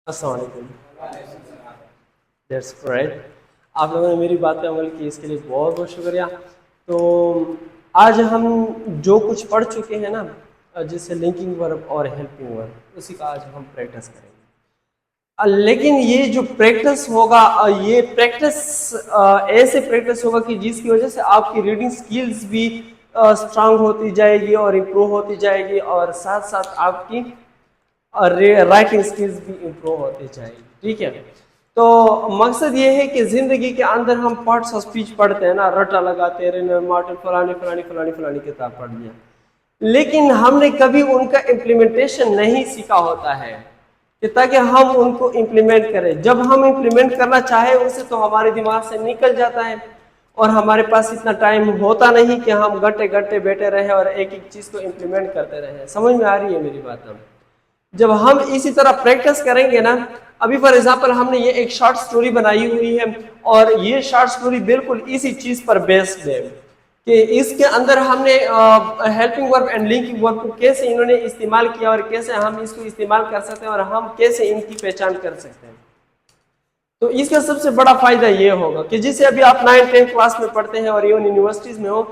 अस्सलाम वालेकुम। That's right. आप लोगों ने मेरी बात पे अमल की, इसके लिए बहुत बहुत शुक्रिया। तो आज हम जो कुछ पढ़ चुके हैं ना, जैसे लिंकिंग वर्ब और हेल्पिंग वर्ब, उसी का आज हम प्रैक्टिस करेंगे। लेकिन ये जो प्रैक्टिस होगा, ये प्रैक्टिस ऐसे प्रैक्टिस होगा कि जिसकी वजह से आपकी रीडिंग स्किल्स भी स्ट्रांग होती जाएगी और इम्प्रूव होती जाएगी, और साथ साथ आपकी और राइटिंग स्किल्स भी इम्प्रूव होती जाएगी। ठीक है। तो मकसद ये है कि जिंदगी के अंदर हम पार्ट्स ऑफ स्पीच पढ़ते हैं ना, रटा लगाते हैं, मार्टिन फलानी फलानी फलानी फलानी किताब पढ़ लिया, लेकिन हमने कभी उनका इम्प्लीमेंटेशन नहीं सीखा होता है कि ताकि हम उनको इम्प्लीमेंट करें। जब हम इम्प्लीमेंट करना चाहे उसे, तो हमारे दिमाग से निकल जाता है और हमारे पास इतना टाइम होता नहीं कि हम घंटे घंटे बैठे रहे और एक एक चीज को इम्प्लीमेंट करते रहे। समझ में आ रही है मेरी बात? हम जब हम इसी तरह प्रैक्टिस करेंगे ना, अभी फॉर एग्जांपल हमने ये एक शॉर्ट स्टोरी बनाई हुई है, और ये शॉर्ट स्टोरी बिल्कुल इसी चीज पर बेस्ड है कि इसके अंदर हमने helping verb and linking verb को कैसे इन्होंने इस्तेमाल किया और कैसे हम इसको इस्तेमाल कर सकते हैं और हम कैसे इनकी पहचान कर सकते हैं। तो इसका सबसे बड़ा फायदा ये होगा कि जिसे अभी आप 9th-10th क्लास में पढ़ते हैं और इवन यूनिवर्सिटीज में हो,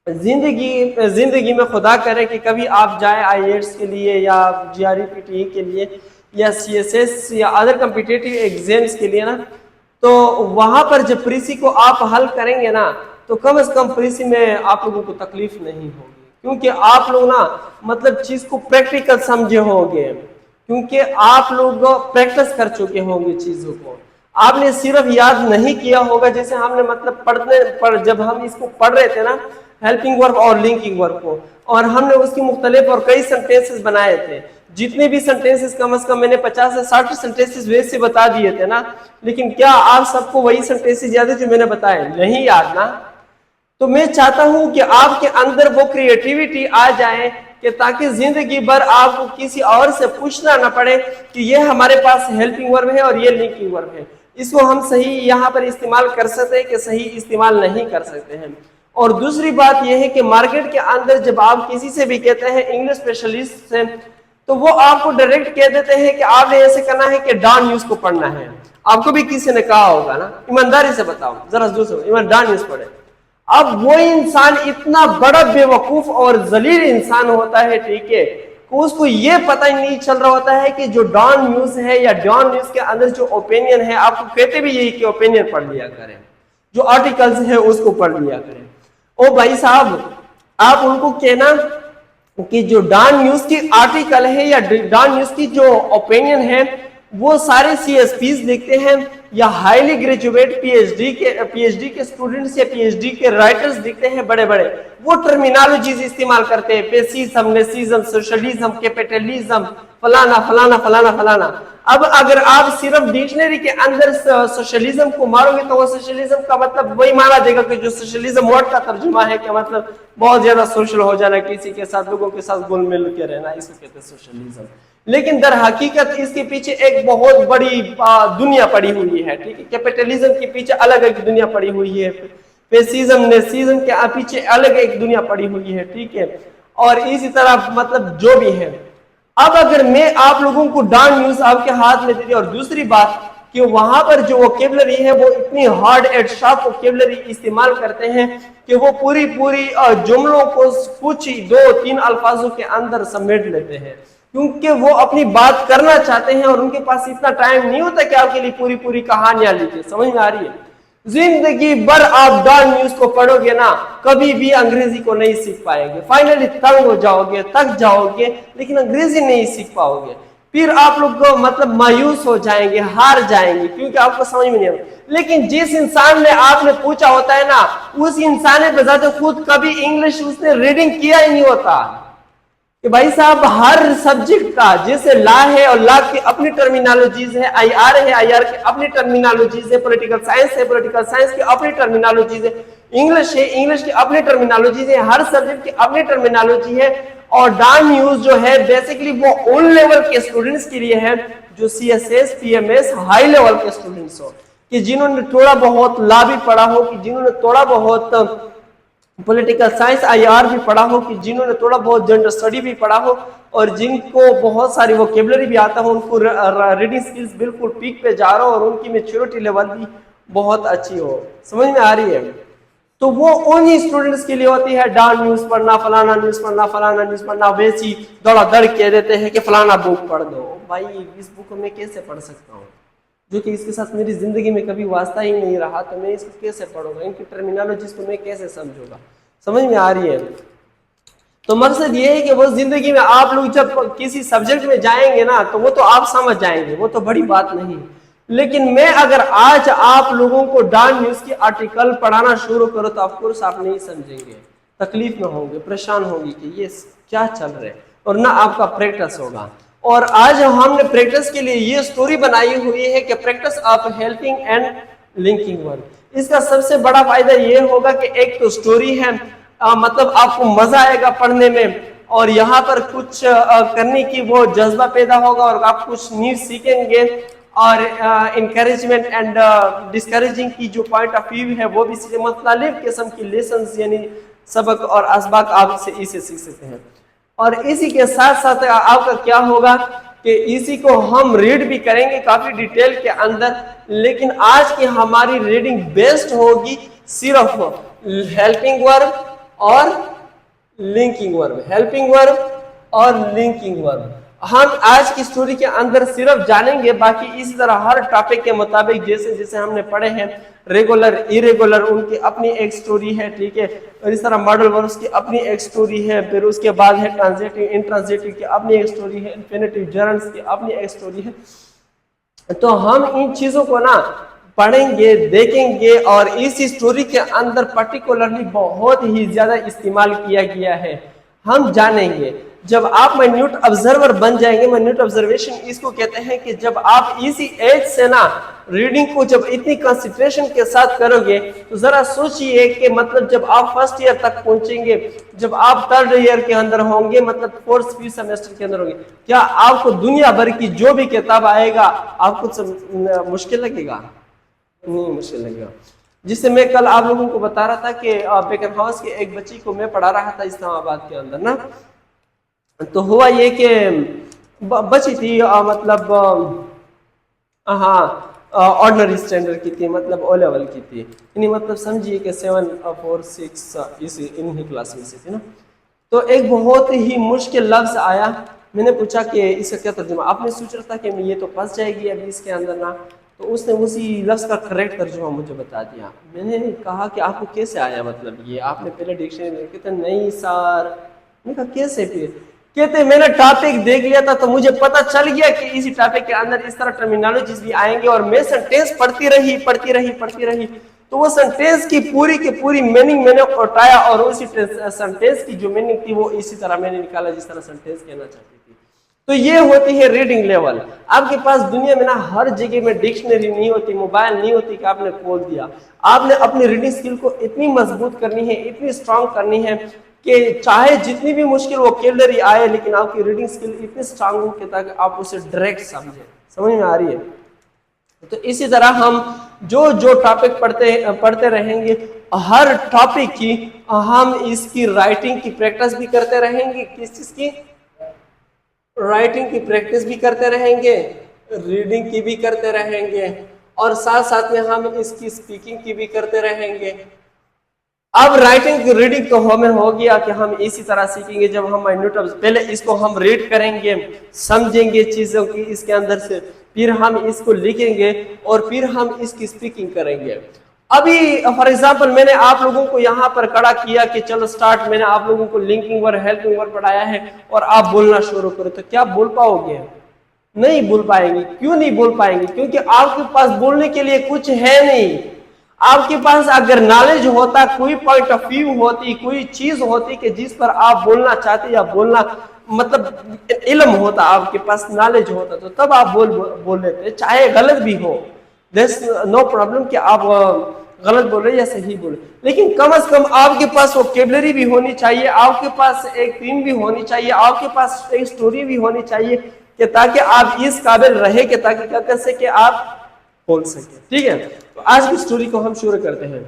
जिंदगी में खुदा करे कि कभी आप जाए आईएएस के लिए या जीआरई के लिए या सीएसएस या अदर कम्पिटिटिव एग्जाम्स के लिए ना, तो वहां पर जब प्रीसी को आप हल करेंगे ना, तो कम से कम प्रीसी में आप लोगों को तकलीफ नहीं होगी, क्योंकि आप लोग ना मतलब चीज को प्रैक्टिकल समझे होंगे, क्योंकि आप लोग प्रैक्टिस कर चुके होंगे चीजों को। आपने सिर्फ याद नहीं किया होगा, जैसे हमने मतलब पढ़ने पर जब हम इसको पढ़ रहे थे ना, हेल्पिंग वर्ब और लिंकिंग वर्ब को, और हमने उसकी मुख्तलिफ और कई सेंटेंसेस बनाए थे। जितने भी सेंटेंसेस कम से कम मैंने 50 से 60 सेंटेंसेस वैसे बता दिए थे ना, लेकिन क्या आप सबको वही सेंटेंसेस याद है जो मैंने बताए? नहीं याद ना। तो मैं चाहता हूं कि आपके अंदर वो क्रिएटिविटी आ जाए कि ताकि जिंदगी भर आपको किसी और से पूछना ना पड़े कि ये हमारे पास हेल्पिंग वर्ब है और ये लिंकिंग वर्ब है, इसको हम सही यहाँ पर इस्तेमाल कर सकते हैं कि सही इस्तेमाल नहीं कर सकते हैं। और दूसरी बात यह है कि मार्केट के अंदर जब आप किसी से भी कहते हैं इंग्लिश स्पेशलिस्ट से, तो वो आपको डायरेक्ट कह देते हैं कि आपने ऐसे करना है कि डॉन न्यूज को पढ़ना है। आपको भी किसी ने कहा होगा ना, ईमानदारी से बताओ जरा, दूसरे डॉन न्यूज पढ़े। अब वो इंसान इतना बड़ा बेवकूफ और जलील इंसान होता है, ठीक है, कि उसको ये पता ही नहीं चल रहा होता है कि जो डॉन न्यूज है या डॉन न्यूज के अंदर जो ओपिनियन है, आपको कहते भी यही कि ओपिनियन पढ़ लिया करें, जो आर्टिकल्स है उसको पढ़ लिया करें। ओ भाई साहब, आप उनको कहना कि जो डॉन न्यूज की आर्टिकल है या डॉन न्यूज की जो ओपिनियन है, वो सारे सीएसपीज लिखते हैं या हाईली ग्रेजुएट पीएचडी के स्टूडेंट्स या पीएचडी के राइटर्स दिखते हैं बड़े बड़े, वो टर्मिनोलॉजीज इस्तेमाल करते हैं, फेसिज्म, नेसिज्म, सोशलिज्म, कैपिटलिज्म, फलाना फलाना फलाना फलाना। अब अगर आप सिर्फ डिक्शनरी के अंदर सोशलिज्म को मारोगे, तो वो सोशलिज्म का मतलब वही माना देगा कि जो सोशलिज्म वर्ड का तर्जुमा है, कि मतलब बहुत ज्यादा सोशल हो जाना, किसी के साथ, लोगों के साथ घुल मिल के रहना, इसको कहते हैं सोशलिज्म। लेकिन दर हकीकत इसके पीछे एक बहुत बड़ी दुनिया पड़ी हुई है, ठीक है। कैपिटलिज्म के पीछे अलग एक दुनिया पड़ी हुई है, फेसिज्म, नेसिज्म के पीछे अलग एक दुनिया पड़ी हुई है, ठीक है। और इसी तरह मतलब जो भी है। अब अगर मैं आप लोगों को डॉन न्यूज आपके हाथ में दे दी, और दूसरी बात कि वहां पर जो वोकेबलरी है वो इतनी हार्ड एंड शार्प वोकेबलरी इस्तेमाल करते हैं कि वो पूरी जुमलों को कुछ 2-3 अल्फाजों के अंदर समेट लेते हैं, क्योंकि वो अपनी बात करना चाहते हैं और उनके पास इतना टाइम नहीं होता कि आपके लिए पूरी कहानियां लिखे। समझ में आ रही है? जिंदगी भर आप डॉन न्यूज को पढ़ोगे ना, कभी भी अंग्रेजी को नहीं सीख पाएंगे, फाइनली तंग हो जाओगे, थक जाओगे, लेकिन अंग्रेजी नहीं सीख पाओगे। फिर आप लोग मतलब मायूस हो जाएंगे, हार जाएंगे, क्योंकि आपको समझ में नहीं आता। लेकिन जिस इंसान ने आपने पूछा होता है ना, उस इंसान ने बजाते खुद कभी इंग्लिश उसने रीडिंग किया ही नहीं होता कि भाई साहब हर सब्जेक्ट का, जैसे लॉ है और लॉ की अपनी टर्मिनोलॉजीज है, आईआर है, आईआर की अपनी टर्मिनोलॉजीज है, पॉलिटिकल साइंस है, पॉलिटिकल साइंस की अपनी टर्मिनोलॉजीज है, इंग्लिश है, इंग्लिश की अपनी टर्मिनोलॉजीज है, हर सब्जेक्ट की अपनी टर्मिनोलॉजी है। और डॉन न्यूज जो है बेसिकली वो उन लेवल के स्टूडेंट्स के लिए है जो सीएसएस, पीएमएस, हाई लेवल के स्टूडेंट्स हो, कि जिन्होंने थोड़ा बहुत लॉ भी पढ़ा हो, कि जिन्होंने थोड़ा बहुत पॉलिटिकल साइंस आईआर भी पढ़ा हो, कि जिन्होंने थोड़ा बहुत जेंडर स्टडी भी पढ़ा हो और जिनको बहुत सारी वोकेबलरी भी आता हो, उनको रीडिंग स्किल्स बिल्कुल पीक पे जा रहा हो और उनकी मैच्योरिटी लेवल भी बहुत अच्छी हो। समझ में आ रही है? तो वो उन्हीं स्टूडेंट्स के लिए होती है, डान न्यूज पढ़ना, फलाना न्यूज पढ़ना, फलाना न्यूज पढ़ना, वैसी दौड़ा दड़ कह देते हैं कि फलाना बुक पढ़ दो। भाई इस बुक में कैसे पढ़ सकता हूँ, जो कि इसके साथ मेरी जिंदगी में कभी वास्ता ही नहीं रहा, तो मैं इसको कैसे पढ़ूंगा, इनकी टर्मिनोलॉजीज को मैं कैसे समझूंगा। समझ में आ रही है? तो मकसद ये है कि वो जिंदगी में आप लोग जब किसी सब्जेक्ट में जाएंगे ना, तो वो तो आप समझ जाएंगे, वो तो बड़ी बात नहीं। लेकिन मैं अगर आज आप लोगों को डॉन न्यूज की आर्टिकल पढ़ाना शुरू करो तो ऑफकोर्स आप नहीं समझेंगे, तकलीफ में होंगे, परेशान होंगे कि ये क्या चल रहा है, और ना आपका प्रैक्टिस होगा। और आज हमने प्रैक्टिस के लिए ये स्टोरी बनाई हुई है कि practice of helping and linking word. इसका सबसे बड़ा फायदा ये होगा कि एक तो स्टोरी है, मतलब आपको मजा आएगा पढ़ने में, और यहाँ पर कुछ करने की वो जज्बा पैदा होगा और आप कुछ न्यू सीखेंगे, और इंकरेजमेंट एंड डिस्करेजिंग की जो पॉइंट ऑफ व्यू है वो भी सीखे, मुख्तलिफ किस्म की लेसन्स यानी सबक और असबाक आप इसे सीख सकते हैं। और इसी के साथ साथ आपका क्या होगा कि इसी को हम रीड भी करेंगे काफी डिटेल के अंदर, लेकिन आज की हमारी रीडिंग बेस्ड होगी सिर्फ हेल्पिंग वर्ब और लिंकिंग वर्ब, हेल्पिंग वर्ब और लिंकिंग वर्ब। हम आज की स्टोरी के अंदर सिर्फ जानेंगे, बाकी इसी तरह हर टॉपिक के मुताबिक जैसे जैसे हमने पढ़े हैं, रेगुलर इरेगुलर उनकी अपनी एक स्टोरी है, ठीक है, और इस तरह मॉडल वर्ब्स की अपनी एक स्टोरी है, फिर उसके बाद है ट्रांजिटिव इंट्रांजिटिव की अपनी एक स्टोरी है, इंफिनिटिव जर्न्स की अपनी एक स्टोरी है। तो हम इन चीजों को ना पढ़ेंगे, देखेंगे, और इस स्टोरी के अंदर पर्टिकुलरली बहुत ही ज्यादा इस्तेमाल किया गया है, हम जानेंगे। जब आप माइन्यूट ऑब्जर्वर बन जाएंगे, माइन्यूट ऑब्जर्वेशन इसको कहते हैं कि जब आप इसी एज से ना रीडिंग को जब इतनी कंसंट्रेशन के साथ करोगे, तो जरा सोचिए कि मतलब जब आप फर्स्ट ईयर तक पहुंचेंगे, जब आप थर्ड ईयर के अंदर होंगे, मतलब फोर्थ फिफ्थ सेमेस्टर के अंदर होंगे, क्या आपको दुनिया भर की जो भी किताब आएगा आपको मुश्किल लगेगा? नहीं मुश्किल लगेगा। जिससे मैं कल आप लोगों को बता रहा था कि बेकन हाउस के एक बच्ची को मैं पढ़ा रहा था इस्लामाबाद के अंदर ना, तो हुआ ये कि बची थी मतलब हाँ ऑर्डिनरी स्टैंडर्ड की थी, मतलब ओ लेवल की थी, यानी मतलब समझिए कि 7 4 6 इस इन्हीं क्लास में से थी ना। तो एक बहुत ही मुश्किल लफ्ज आया, मैंने पूछा कि इसका क्या तर्जुमा, आपने सोच रहा था कि ये तो फंस जाएगी अभी इसके अंदर ना, तो उसने उसी लफ्ज का करेक्ट तर्जुमा मुझे बता दिया। मैंने कहा कि आपको कैसे आया, मतलब ये आपने पहले डिक्शनरी में, कहते नहीं सर। मैंने कहा कैसे? फिर कहते मैंने टॉपिक देख लिया था तो मुझे पता चल गया कि इसी टॉपिक के अंदर इस तरह टर्मिनोलॉजीज भी आएंगे, और मैं सेंटेंस पढ़ती रही, तो वो सेंटेंस की पूरी मीनिंग मैंने उठाया, और उसी सेंटेंस की जो मीनिंग थी वो इसी तरह मैंने निकाला जिस तरह सेंटेंस कहना चाहती थी। तो ये होती है रीडिंग लेवल। आपके पास दुनिया में ना हर जगह में डिक्शनरी नहीं होती, मोबाइल नहीं होती कि आपने खोल दिया। आपने अपनी रीडिंग स्किल को इतनी मजबूत करनी है, इतनी स्ट्रांग करनी है कि चाहे जितनी भी मुश्किल वोकैबुलरी आए, लेकिन आपकी रीडिंग स्किल इतनी स्ट्रांग हो कि ताकि आप उसे डायरेक्ट समझे। समझ में आ रही है? तो इसी तरह हम जो जो टॉपिक पढ़ते रहेंगे, हर टॉपिक की हम इसकी राइटिंग की प्रैक्टिस भी करते रहेंगे। किस चीज की? राइटिंग की प्रैक्टिस भी करते रहेंगे, रीडिंग की भी करते रहेंगे, और साथ साथ में हम इसकी स्पीकिंग की भी करते रहेंगे। अब राइटिंग रीडिंग तो हमें हो गया कि हम इसी तरह सीखेंगे, जब हम माइन्यूट पहले इसको हम रीड करेंगे, समझेंगे चीजों की इसके अंदर से, फिर हम इसको लिखेंगे, और फिर हम इसकी स्पीकिंग करेंगे। अभी फॉर एग्जांपल मैंने आप लोगों को यहाँ पर खड़ा किया कि चलो स्टार्ट, मैंने आप लोगों को लिंकिंग वर्ड हेल्पिंग वर्ड पढ़ाया है, और आप बोलना शुरू करो, तो क्या बोल पाओगे? नहीं बोल पाएंगे। क्यों नहीं बोल पाएंगे? क्योंकि आपके पास बोलने के लिए कुछ है नहीं। आपके पास अगर नॉलेज होता, कोई पॉइंट ऑफ व्यू होती, कोई चीज होती कि जिस पर आप बोलना चाहते, या बोलना मतलब इल्म होता, आपके पास नॉलेज होता, तो तब आप बोल लेते, चाहे गलत भी हो, देयर नो प्रॉब्लम कि आप गलत बोल रहे या सही बोले, लेकिन कम से कम आपके पास वोकैबुलरी भी होनी चाहिए, आपके पास एक थीम भी होनी चाहिए, आपके पास एक स्टोरी भी होनी चाहिए, कि ताकि आप इस काबिल रहे कि ताकि क्या कर सके, आप बोल सके। ठीक है, तो आज की स्टोरी को हम शुरू करते हैं।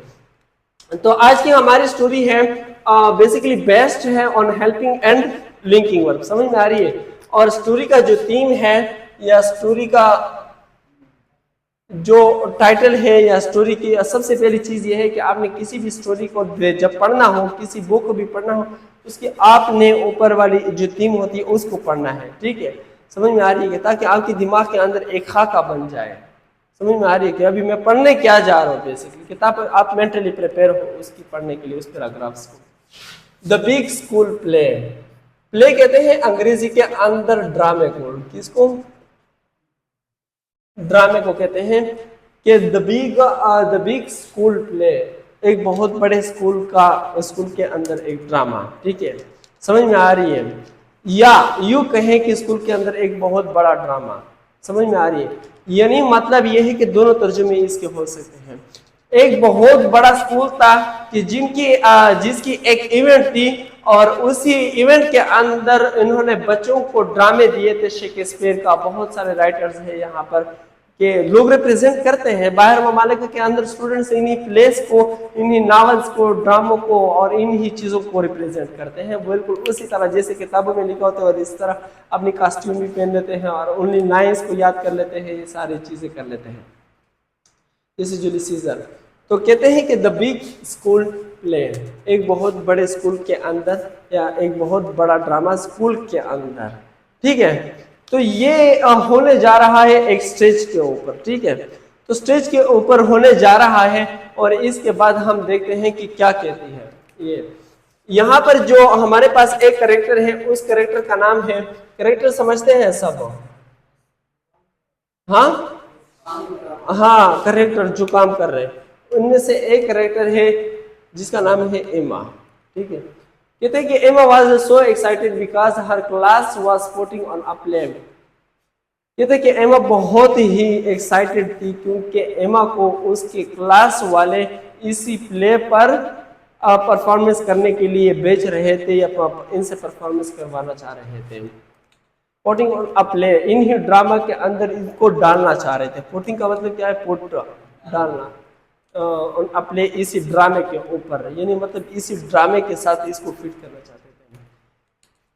तो आज की हमारी स्टोरी है बेसिकली बेस्ट है on helping and linking work, समझ में आ रही है। और स्टोरी का जो थीम है या स्टोरी का जो टाइटल है या स्टोरी की सबसे पहली चीज ये है कि आपने किसी भी स्टोरी को जब पढ़ना हो, किसी बुक को भी पढ़ना हो, उसकी आपने ऊपर वाली जो थीम होती है उसको पढ़ना है, ठीक है। समझ में आ रही है, ताकि आपके दिमाग के अंदर एक खाका बन जाए। समझ में आ रही है कि अभी मैं पढ़ने क्या जा रहा हूँ। बेसिकली किताब आप मेंटली प्रिपेयर हो उसकी पढ़ने के लिए, उस पैराग्राफ्स को। The big school play, play कहते हैं अंग्रेजी के अंदर ड्रामे को। किसको? ड्रामे को कहते हैं कि द बिग स्कूल प्ले, एक बहुत बड़े स्कूल के अंदर एक ड्रामा, ठीक है। समझ में आ रही है, या यूं कहें कि स्कूल के अंदर एक बहुत बड़ा ड्रामा। समझ में आ रही है, यानी मतलब यह है कि दोनों तर्जुमे इसके हो सकते हैं। एक बहुत बड़ा स्कूल था कि जिसकी एक इवेंट थी, और उसी इवेंट के अंदर इन्होंने बच्चों को ड्रामे दिए थे। शेक्सपियर का बहुत सारे राइटर्स हैं यहाँ पर कि लोग रिप्रेजेंट करते हैं बाहर ममालिक के अंदर। स्टूडेंट्स इन्हीं प्लेस को, इन्हीं नावल्स को, ड्रामों को और इन्हीं चीज़ों को रिप्रेजेंट करते हैं, बिल्कुल उसी तरह जैसे किताबों में लिखा होता है। और इस तरह अपनी कॉस्ट्यूम भी पहन लेते हैं और उन्हीं लाइन्स को याद कर लेते हैं, ये सारी चीज़ें कर लेते हैं। जैसे जूलियस सीजर तो कहते हैं कि द बिग स्कूल प्ले, एक बहुत बड़े स्कूल के अंदर या एक बहुत बड़ा ड्रामा स्कूल के अंदर, ठीक है। तो ये होने जा रहा है एक स्टेज के ऊपर, ठीक है। तो स्टेज के ऊपर होने जा रहा है और इसके बाद हम देखते हैं कि क्या कहती है ये। यहाँ पर जो हमारे पास एक कैरेक्टर है, उस कैरेक्टर का नाम है, कैरेक्टर समझते हैं सब? हाँ हाँ, कैरेक्टर जो काम कर रहे हैं उनमें से एक कैरेक्टर है जिसका नाम है एमा, ठीक है। कहते हैं कि एमा was so excited because her class was putting on a play. कहते हैं कि एमा बहुत ही एक्साइटेड थी क्योंकि एमा को उसके क्लास वाले इसी प्ले पर परफॉर्मेंस करने के लिए बेच रहे थे या इनसे परफॉर्मेंस करवाना चाह रहे थे। Putting on a play, in he drama के अंदर इनको डालना चाह रहे थे। पुटिंग का मतलब क्या है? पुट, डालना, ऑन अ प्ले, इसी ड्रामे के ऊपर, यानी मतलब इसी ड्रामे के साथ इसको फिट करना चाहते थे।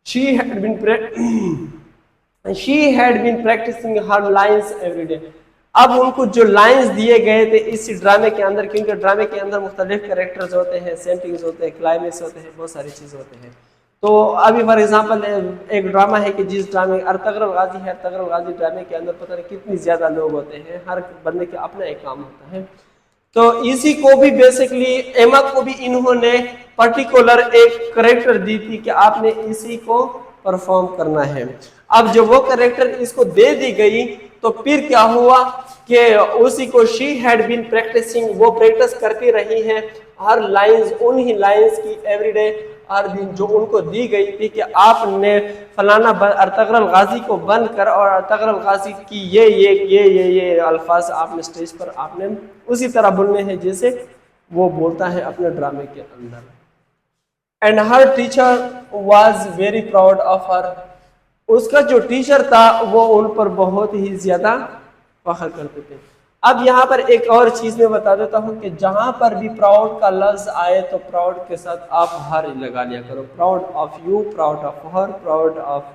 She had been practising her lines every day. अब उनको जो लाइन्स दिए गए थे इसी ड्रामे के अंदर, क्योंकि ड्रामे के अंदर मुख्तलिफ कैरेक्टर्स होते हैं, सेटिंग्स होते हैं, क्लाइमेक्स होते हैं, बहुत सारी चीज़ होते हैं। तो अभी फॉर एग्जांपल एक ड्रामा है कि जिस ड्रामे अर्तगरल गाजी है, अर्तगरल गाजी ड्रामे के अंदर पता नहीं कितनी ज्यादा लोग होते हैं, हर बंदे का अपना एक काम होता है। तो इसी को भी बेसिकली एमा को भी इन्होंने पर्टिकुलर एक करेक्टर दी थी कि आपने इसी को परफॉर्म करना है। अब जब वो करेक्टर इसको दे दी गई तो फिर क्या हुआ कि उसी को शी हैड बीन प्रैक्टिसिंग, वो प्रैक्टिस करती रही है हर लाइंस, उन्हीं लाइंस की एवरीडे, हर दिन जो उनको दी गई थी कि आपने फलाना अर्तगरल गाजी को बंद कर और अर्तगरल गाजी की ये अल्फाज आपने स्टेज पर आपने उसी तरह बोलने हैं जैसे वो बोलता है अपने ड्रामे के अंदर। And her teacher was very proud of her, उसका जो टीचर था वो उन पर बहुत ही ज्यादा फख्र करते थे। अब यहाँ पर एक और चीज मैं बता देता हूँ कि जहां पर भी प्राउड का लफ्ज आए तो प्राउड के साथ आप हर लगा लिया करो। Proud of you, proud of her, proud of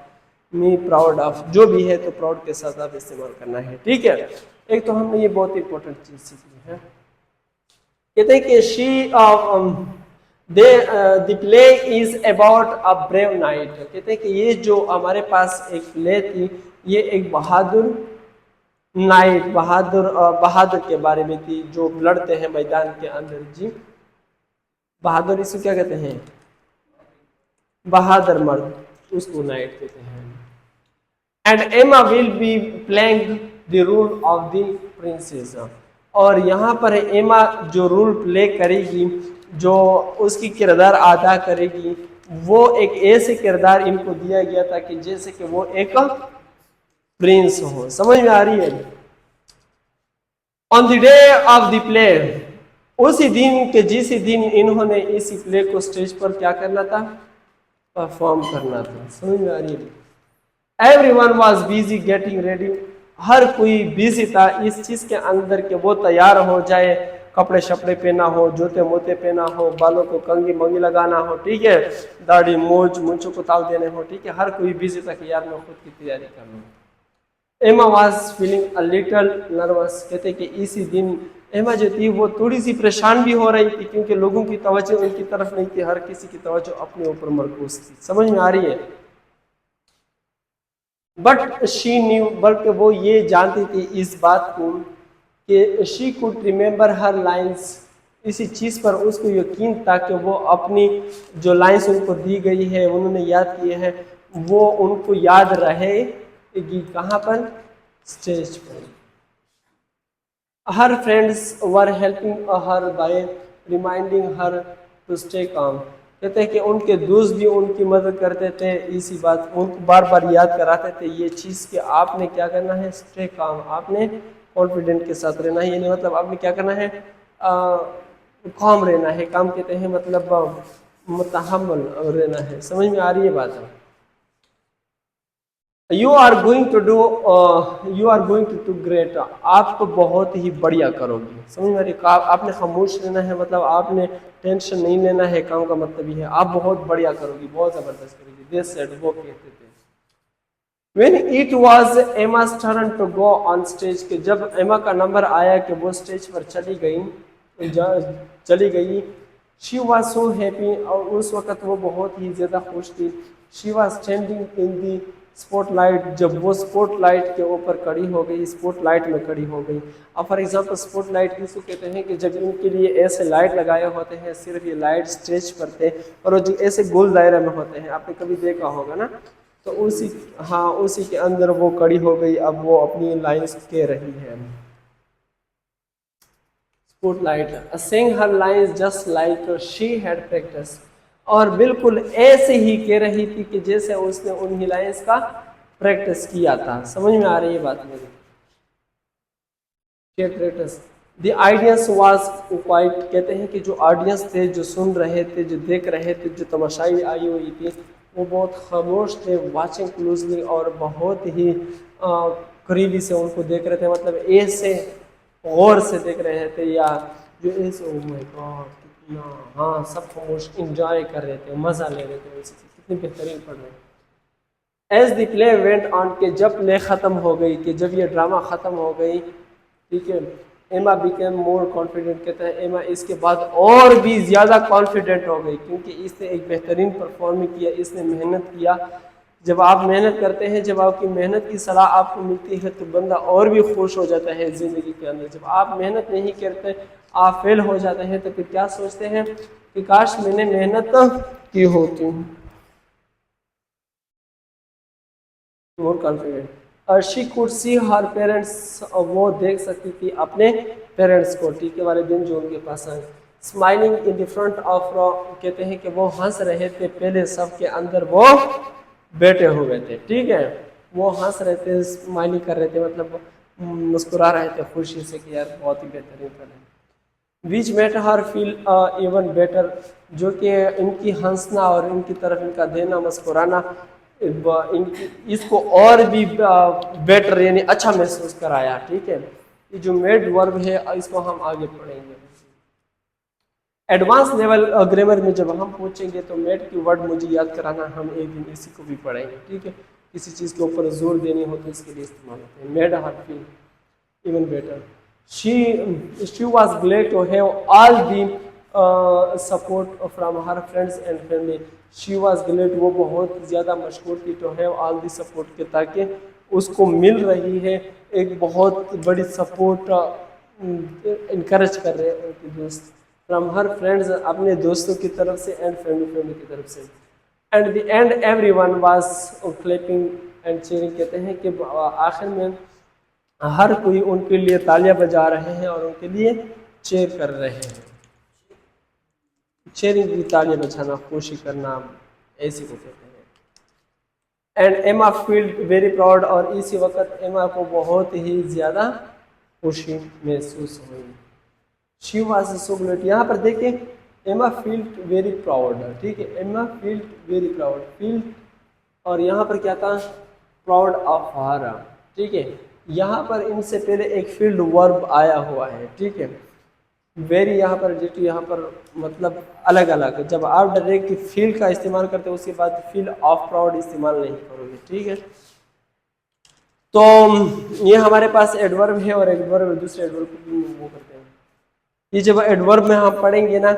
me, proud of जो भी है, तो प्राउड के साथ आप इस्तेमाल करना है, ठीक है। एक तो हमने ये बहुत इंपॉर्टेंट चीज सीखी है। कहते हैं कि the play is about a brave night. कहते हैं कि ये जो हमारे पास एक प्ले थी, ये एक बहादुर नाइट, बहादुर के बारे में थी, जो लड़ते हैं मैदान के अंदर। जी, बहादुर इसको क्या कहते हैं? बहादुर मर्द, उसको नाइट कहते हैं। And Emma will be playing the role of the princess. और यहाँ पर एमा जो रोल प्ले करेगी, जो उसकी किरदार अदा करेगी, वो एक ऐसे किरदार इनको दिया गया था कि जैसे कि वो एक प्रिंस हो। समझ में आ रही है? On the day of the play, उसी दिन के जिस दिन इन्होंने इस प्ले को स्टेज पर क्या करना था? परफॉर्म करना था। समझ में आ रही है? Everyone was busy getting ready, हर कोई बिजी था इस चीज के अंदर कि वो तैयार हो जाए कपड़े शपड़े पहना हो, जूते मोते पहना हो, बालों को कंघी मंगी लगाना हो, ठीक है, दाढ़ी मूंछ मूंछों को ताव देने हो, ठीक है, हर कोई बिजी था कि यार मैं खुद की तैयारी कर लूँ। एमा was feeling a little nervous, कहते कि इसी दिन एमा जो थी वो थोड़ी सी परेशान भी हो रही थी, क्योंकि लोगों की तवज्जो उनकी तरफ नहीं थी, हर किसी की तवज्जो अपने ऊपर मरकूज थी। समझ में आ रही है? बट शी न्यू, बल्कि वो ये जानती थी इस बात को कि she could remember her lines, इसी चीज़ पर उसको यकीन था कि वो अपनी जो लाइन्स उनको दी गई है, उन्होंने याद किए हैं, वो उनको याद रहेगी। कहाँ पर? स्टेज पर। Her friends were helping her by reminding her to stay calm, कहते हैं कि उनके दोस्त भी उनकी मदद करते थे, इसी बात उनको बार बार याद कराते थे ये चीज़ कि आपने क्या करना है, स्टे काम, आपने कॉन्फिडेंट के साथ रहना है, यानी मतलब आपने क्या करना है, काम रहना है। काम कहते हैं मतलब मुतहम्मल रहना है। समझ में आ रही है बात? You are going to do, you are going to great, आप तो बहुत ही बढ़िया करोगे। समझ में आ रही है? आपने खामोश रहना है, मतलब आपने टेंशन नहीं लेना है, काम का मतलब ये है आप बहुत बढ़िया करोगी, बहुत जबरदस्त करोगी। दे सेड, वो कहते थे। When it was Emma's turn to go on stage, कि जब एमा का नंबर आया कि वो स्टेज पर चली गई, शी वॉज सो हैप्पी, और उस वक़्त वो बहुत ही ज़्यादा खुश थी। She was standing in the spotlight, जब वो स्पॉटलाइट के ऊपर खड़ी हो गई, स्पॉटलाइट में खड़ी हो गई। अब फॉर एग्जांपल स्पॉटलाइट किसको कहते हैं कि जब इनके लिए ऐसे लाइट लगाए होते हैं, सिर्फ ये लाइट स्टेज पर थे और वो जो ऐसे गोल दायरे में होते हैं, आपने कभी देखा होगा ना, तो उसी, हाँ, उसी के अंदर वो खड़ी हो गई। अब वो अपनी लाइंस कह रही है। Spotlight saying her lines just like she had practice, और बिल्कुल ऐसे ही कह रही थी कि जैसे उसने उन्हीं लाइंस का प्रैक्टिस किया था। समझ में आ रही है बात मेरी? Practice the audience was quite, कहते हैं कि जो ऑडियंस थे, जो सुन रहे थे, जो देख रहे थे, जो तमाशाई आई हुई थी, वो बहुत खामोश थे, वाचिंग क्लोजली, और बहुत ही करीबी से उनको देख रहे थे, मतलब ऐसे गौर से देख रहे थे, या जो ऐसे ओह माय गॉड कितना, हाँ, सब खामोश इंजॉय कर रहे थे, मज़ा ले रहे थे, वैसे कितनी बेहतरीन पढ़ रहे थे। As the play went on, के जब प्ले ख़त्म हो गई, कि जब ये ड्रामा ख़त्म हो गई, ठीक है, एमा बिकेम मोर कॉन्फिडेंट, कहते हैं एमा इसके बाद और भी ज़्यादा कॉन्फिडेंट हो गई, क्योंकि इसने एक बेहतरीन परफॉर्मिंग किया, इसने मेहनत किया। जब आप मेहनत करते हैं, जब आपकी मेहनत की सलाह आपको मिलती है, तो बंदा और भी खुश हो जाता है ज़िंदगी के अंदर। जब आप मेहनत नहीं करते, आप फेल हो जाते हैं, तो फिर क्या सोचते हैं कि काश मैंने मेहनत की होती। मोर कॉन्फिडेंट, और she could see her parents, वो देख सकती थी अपने पेरेंट्स को, टीके वाले दिन जो उनके पास आए। Smiling in the front of, कहते हैं कि वो हंस रहे थे पहले सब के अंदर, वो बैठे हुए थे, ठीक है, वो हंस रहे थे, स्माइलिंग कर रहे थे, मतलब मुस्कुरा रहे थे खुशी से कि यार बहुत ही बेहतरीन कर रहे हैं। Which made her feel even better, जो कि इनकी हंसना और इनकी तरफ इनका देना, मुस्कुराना, इसको और भी बेटर यानी अच्छा महसूस कराया, ठीक है। ये जो मेड वर्ब है, इसको हम आगे पढ़ेंगे। एडवांस लेवल ग्रामर में जब हम पूछेंगे, तो मेड की वर्ड मुझे याद कराना, हम एक दिन इसी को भी पढ़ेंगे, ठीक है। किसी चीज़ के ऊपर जोर देनी हो तो इसके लिए इस्तेमाल होते हैं। Made her feel even better. She was glad to have all the support from her friends and family. She was glad, वो बहुत ज़्यादा मशहूर थी, to have all the support के, ताकि उसको मिल रही है एक बहुत बड़ी सपोर्ट, इनकरेज कर रहे हैं उनके दोस्त, फ्रॉम हर फ्रेंड्स, अपने दोस्तों की तरफ से, एंड फैमिली की तरफ से। At the end everyone was clapping and cheering, कहते हैं कि आखिर में हर कोई उनके लिए तालियां बजा रहे हैं और उनके लिए चेयर कर रहे हैं। चेयरिंग भी तालियां बजाना, खुशी करना, ऐसी को कहते हैं। एंड एमा फील्ड वेरी प्राउड, और इसी वक्त एमा को बहुत ही ज़्यादा खुशी महसूस हुई। शी वॉज सो ग्रेट, यहाँ पर देखिए एमा फील्ड वेरी प्राउड, ठीक है, एमा फील्ड वेरी प्राउड, फील्ड, और यहाँ पर क्या था, प्राउड ऑफ हर, ठीक है। यहाँ पर इनसे पहले एक फील्ड वर्ब आया हुआ है, ठीक है। वेरी यहाँ पर एडजेक्टिव यहाँ पर मतलब अलग अलग। जब आप डायरेक्ट फील का इस्तेमाल करते हो उसके बाद फील ऑफ प्राउड इस्तेमाल नहीं करोगे, ठीक है। तो ये हमारे पास एडवर्ब है और एडवर्ब दूसरे एडवर्ब को वो करते हैं। ये जब एडवर्ब में हम पढ़ेंगे ना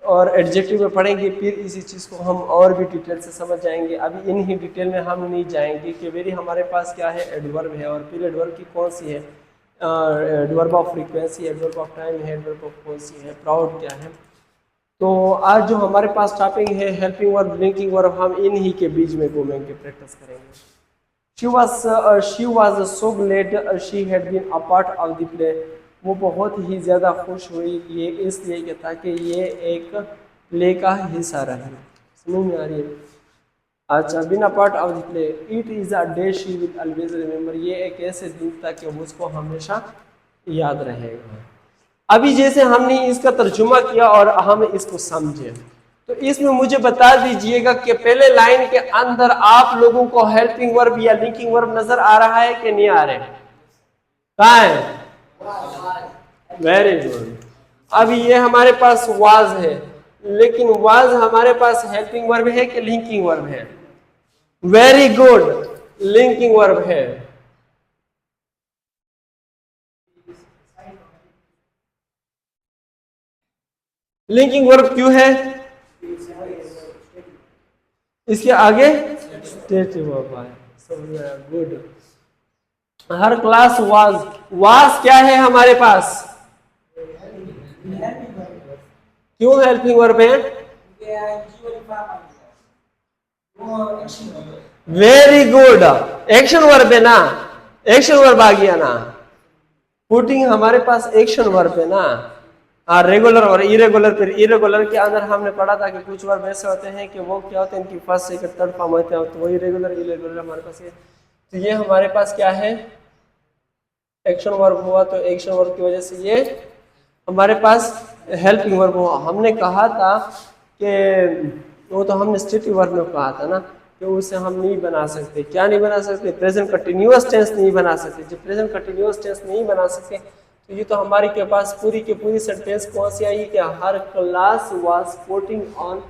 और एडजेक्टिव में पढ़ेंगे फिर इसी चीज़ को हम और भी डिटेल से समझ जाएंगे। अभी इन ही डिटेल में हम नहीं जाएंगे कि वेरी हमारे पास क्या है, एडवर्ब है और फिर एडवर्ब की कौन सी है, adverb of frequency, adverb of time है, एडवर्ब ऑफ कौन सी है, प्राउड क्या है। तो आज जो हमारे पास टॉपिक है हेल्पिंग वर्ब, लिंकिंग वर्ब, हम इन ही के बीच में घूमेंगे, प्रैक्टिस करेंगे। she was so glad she had been a part of the play। वो बहुत ही ज़्यादा खुश हुई ये इसलिए कि ताकि ये एक प्ले का हिस्सा रहे। समझ में आ रही है? अच्छा, being a part of the play, it is a day she will always remember, ये एक ऐसे दिन था कि उसको हमेशा याद रहेगा। अभी जैसे हमने इसका तर्जुमा किया और हम इसको समझे, तो इसमें मुझे बता दीजिएगा कि पहले लाइन के अंदर आप लोगों को हेल्पिंग वर्ब या लिंकिंग वर्ब नजर आ रहा है कि नहीं आ रहे? कहाँ है? Very good. अभी ये हमारे पास वाज है, लेकिन वाज हमारे पास हेल्पिंग वर्ब है कि लिंकिंग वर्ब है? वेरी गुड, लिंकिंग वर्ब है। लिंकिंग वर्ब क्यों है? इसके आगे स्टेटिव वर्ब है। गुड। हर क्लास वाज क्या है हमारे पास? क्यों हेल्पिंग वर्ब है? वेरी गुड, एक्शन वर्ब है ना, एक्शन वर्ब आ गया ना। पुटिंग हमारे पास एक्शन वर्ब है ना। रेगुलर और इरेगुलर, फिर इरेगुलर के अंदर हमने पढ़ा था कि कुछ वर्ब ऐसे होते हैं कि वो क्या होते हैं, इनकी फर्स्ट सेकंड थर्ड फॉर्म होते हैं, तो वही रेगुलर इरेगुलर हमारे पास है। तो ये हमारे पास क्या है, एक्शन वर्ब हुआ, तो एक्शन वर्ब की वजह से ये हमारे पास हेल्पिंग वर्ब हुआ। हमने कहा था कि वो तो हमने स्टेटिव वर्ब में कहा था ना कि उसे हम नहीं बना सकते। क्या नहीं बना सकते? प्रेजेंट कंटिन्यूअस टेंस नहीं बना सकते। जब प्रेजेंट कंटिन्यूअस टेंस नहीं बना सकते तो ये तो हमारे के पास पूरी की पूरी सेंटेंस कौन सी आई कि her class was putting on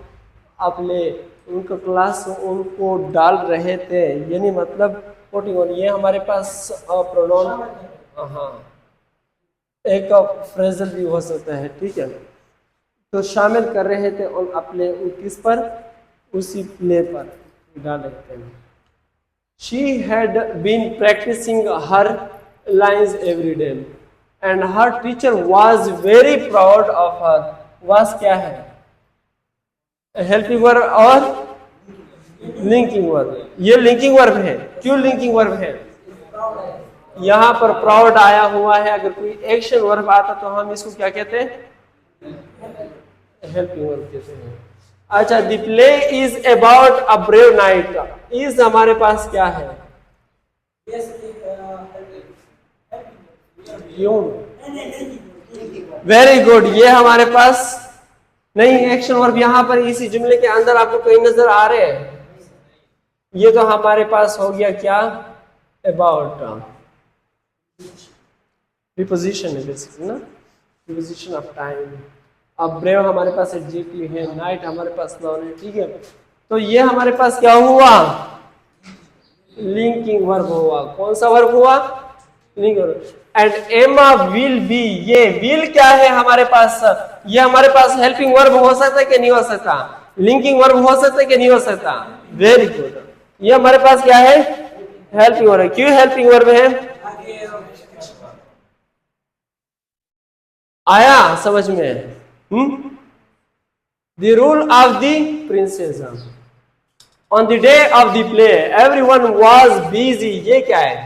a play, उनका क्लास उनको डाल रहे थे, यानी मतलब पुटिंग ऑन। ये हमारे पास प्रोनाउन, हाँ, एक फ्रेजल भी हो सकता है, ठीक है। तो शामिल कर रहे थे उन अपने किस पर, उसी प्ले पर डाल रहे थे। She had been practicing her lines every day and her teacher was very proud of her। was क्या है? हेल्पिंग वर्ब और लिंकिंग वर्ब। ये लिंकिंग वर्ब है। क्यों लिंकिंग वर्ब है? यहाँ पर प्राउड आया हुआ है। अगर कोई एक्शन वर्ब आता तो हम इसको क्या कहते हैं? हेल्पिंग वर्ब कहते हैं। अच्छा, the play is about a brave night, is हमारे पास क्या है? क्यों? वेरी गुड, ये हमारे पास नहीं, एक्शन वर्ब यहाँ पर इसी जुमले के अंदर आपको कहीं नजर आ रहे हैं? ये तो हमारे पास हो गया क्या, अबाउट, प्रीपोजिशन है बेसिकली ना, प्रीपोजिशन ऑफ टाइम। अब ब्रेव हमारे पास एडजेक्टिव है, नाइट हमारे पास नाउन है, ठीक है। तो ये हमारे पास क्या हुआ, लिंकिंग वर्ब हुआ। कौन सा वर्ब हुआ? Linking verb. And Emma will B, ये विल क्या है हमारे पास? ये हमारे पास हेल्पिंग वर्ब हो सकता है कि नहीं हो सकता? लिंकिंग वर्ब हो सकता है कि नहीं हो सकता? वेरी गुड, ये हमारे पास क्या है, हेल्पिंग वर्ब। क्यों हेल्पिंग वर्ब है? आया समझ में? The rule of the princess। On the day of the play everyone was busy, ये क्या है?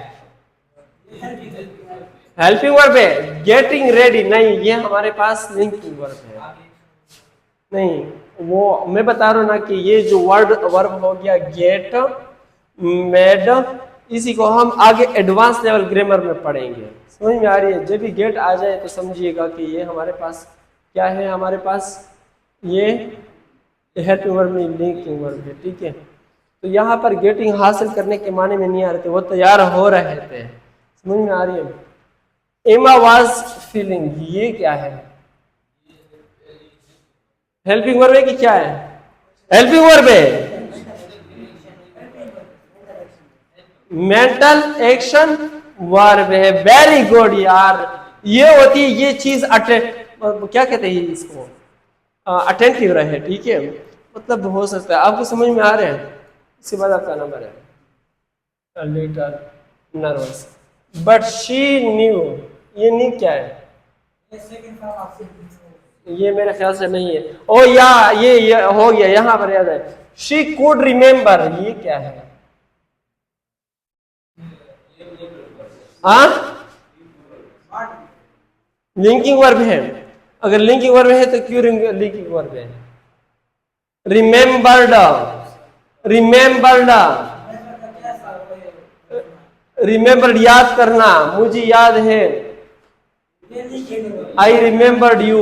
हेल्पिंग वर्ब है। गेटिंग रेडी नहीं, ये हमारे पास लिंकिंग वर्ब है। नहीं, वो मैं बता रहा हूं ना कि ये जो वर्ब हो गया गेट, मेड, इसी को हम आगे एडवांस लेवल ग्रामर में पढ़ेंगे। समझ में आ रही है? जब भी गेट आ जाए तो समझिएगा कि ये हमारे पास क्या है, हमारे पास ये हेल्पिंग वर्ब में लिंकिंग वर्ब है, ठीक है। तो यहाँ पर गेटिंग हासिल करने के माने में नहीं आ रहे थे, वो तैयार हो रहे थे। समझ में आ रही है? एमा वाज फीलिंग, ये क्या है? हेल्पिंग वर्ब है कि क्या है? हेल्पिंग वर्ब है। मेंटल एक्शन वर्ब है। वेरी गुड यार। ये होती है ये चीज क्या कहते हैं इसको, अटेंटिव रहे, ठीक है। मतलब हो सकता है आपको समझ में आ रहे हैं। इसके बाद आपका नंबर है little nervous but she knew. ये न्यू क्या है? ये मेरे ख्याल से नहीं है। ओ या ये हो गया, यहां पर याद है। शी कुड रिमेम्बर, ये क्या है? हाँ, लिंकिंग वर्ब है। अगर लिंकिंग वर्ब है तो क्यों लिंकिंग वर्ब है? रिमेम्बर्ड, रिमेम्बर्ड, रिमेम्बर्ड याद करना, मुझे याद है। आई रिमेम्बर्ड यू।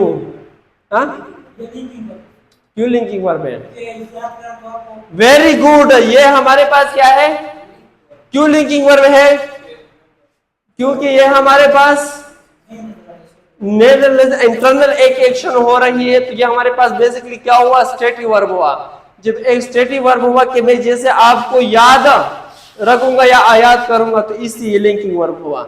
हाँ, क्यों लिंकिंग वर्ब है? Very good. ये हमारे पास क्या है? क्यों लिंकिंग वर्ब है? क्योंकि ये हमारे पास इंटरनल एक एक्शन हो रही है, तो ये हमारे पास बेसिकली क्या हुआ? स्टेटिव वर्ब हुआ। जब एक स्टेटिव वर्ब हुआ कि मैं जैसे आपको याद रखूंगा या याद करूंगा, तो इसलिए लिंकिंग वर्ब हुआ।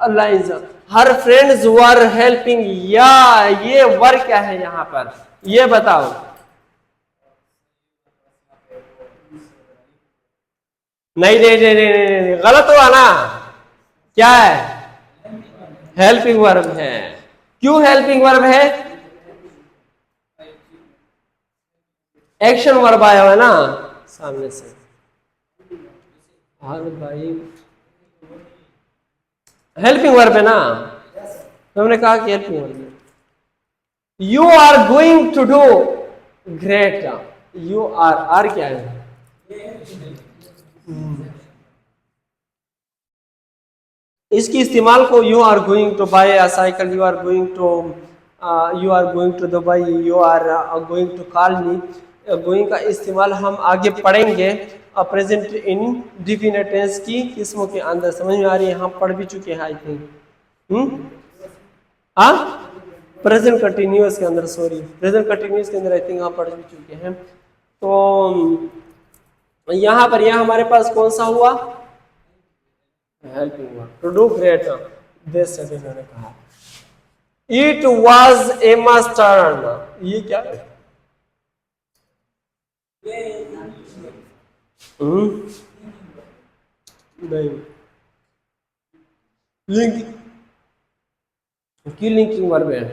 Lines, her friends were helping, या ये वर्ब क्या है यहां पर? ये बताओ। नहीं नहीं नहीं नहीं, नहीं, नहीं, गलत हुआ ना। क्या है? हेल्पिंग वर्ब है। क्यों हेल्पिंग वर्ब है? एक्शन वर्ब आया हुआ है ना सामने से। हाँ भाई, हेल्पिंग वर्ब है ना, तो हमने कहा कि हेल्पिंग वर्ब है। You are going to do great. You are क्या है? इसकी इस्तेमाल को you are going to buy a cycle, you are going to Dubai, you are going to call me. Going का इस्तेमाल हम आगे पढ़ेंगे प्रेजेंट इन डिफिनिट टेंस की किस्मों के अंदर। समझ में आ रही है? हम पढ़ भी चुके हैं आई थिंक। हाँ, प्रेजेंट कंटिन्यूअस के अंदर, सॉरी प्रेजेंट कंटिन्यूअस के अंदर आई थिंक हम पढ़ भी चुके हैं। तो यहाँ पर यह हमारे पास कौन सा हुआ? Helping verb, to do great. देश से मैंने कहा इट वॉज एमा's turn। ये क्या है? नहीं, लिंक, की लिंकिंग वर्ब है।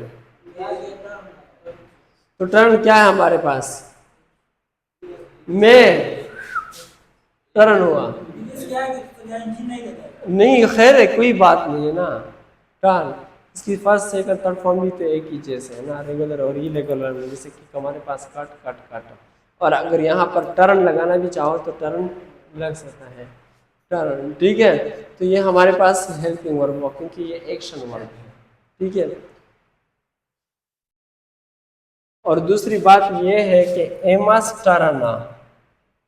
तो टर्न क्या है हमारे पास? में टर्न हुआ नहीं, खैर है, कोई बात नहीं है ना। टर्न, इसकी फर्स्ट सेकंड थर्ड फॉर्म भी तो एक ही जैसे है ना, रेगुलर और इरेगुलर में। जैसे कि हमारे पास कट कट कट, और अगर यहाँ पर टर्न लगाना भी चाहो तो टर्न लग सकता है, टर्न, ठीक है। तो ये हमारे पास हेल्पिंग वर्ब हुआ क्योंकि ये एक्शन वर्ब है, ठीक है। और दूसरी बात ये है कि एमा's turn,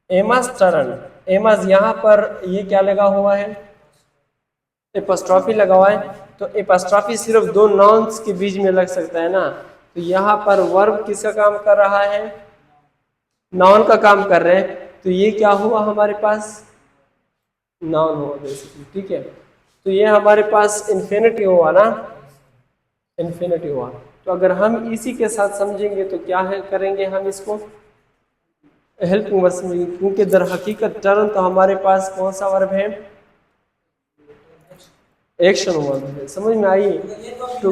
एमा's turn, एमा's यहाँ पर ये क्या लगा हुआ है? एपॉस्ट्रोफी लगा हुआ है। तो एपॉस्ट्रोफी सिर्फ दो नाउन्स के बीच में लग सकता है ना, तो यहाँ पर वर्ब किसका काम कर रहा है? नाउन का काम कर रहे हैं। तो ये क्या हुआ हमारे पास? नाउन हुआ बेसिकली, ठीक है। तो ये हमारे पास इन्फिनिटिव हुआ ना, इन्फिनिटिव हुआ। तो अगर हम इसी के साथ समझेंगे तो क्या है, करेंगे हम इसको हेल्पिंग वर्ब समझेंगे, क्योंकि दर हकीकत टर्न तो हमारे पास कौन सा वर्ब है? एक्शन वर्ब है। समझ में आई? तो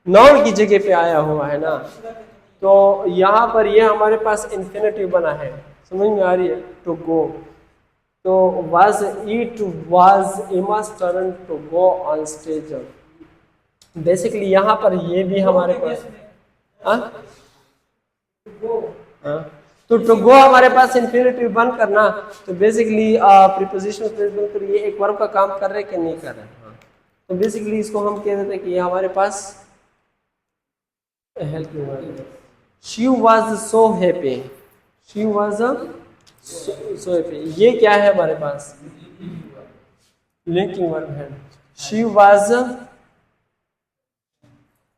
नाउन की जगह पे आया हुआ है ना, तो यहाँ पर ये हमारे पास इन्फिनिटिव बना है। समझ में आ रही है? टू गो, तो was it was Emma's turn to go on stage। Basically यहाँ पर ये भी हमारे पास तो टू गो हमारे पास इन्फिनिटिव बन करना, तो बेसिकली प्रीपोजिशनल फ्रेज बनकर ये एक वर्ब का काम कर रहे कि नहीं कर रहे। तो बेसिकली इसको हम कह देते हैं कि ये हमारे पास हेल्पिंग वर्ब है। She was so happy, she was so happy, ये क्या है हमारे पास? लिंकिंग वर्ब है। शी वाज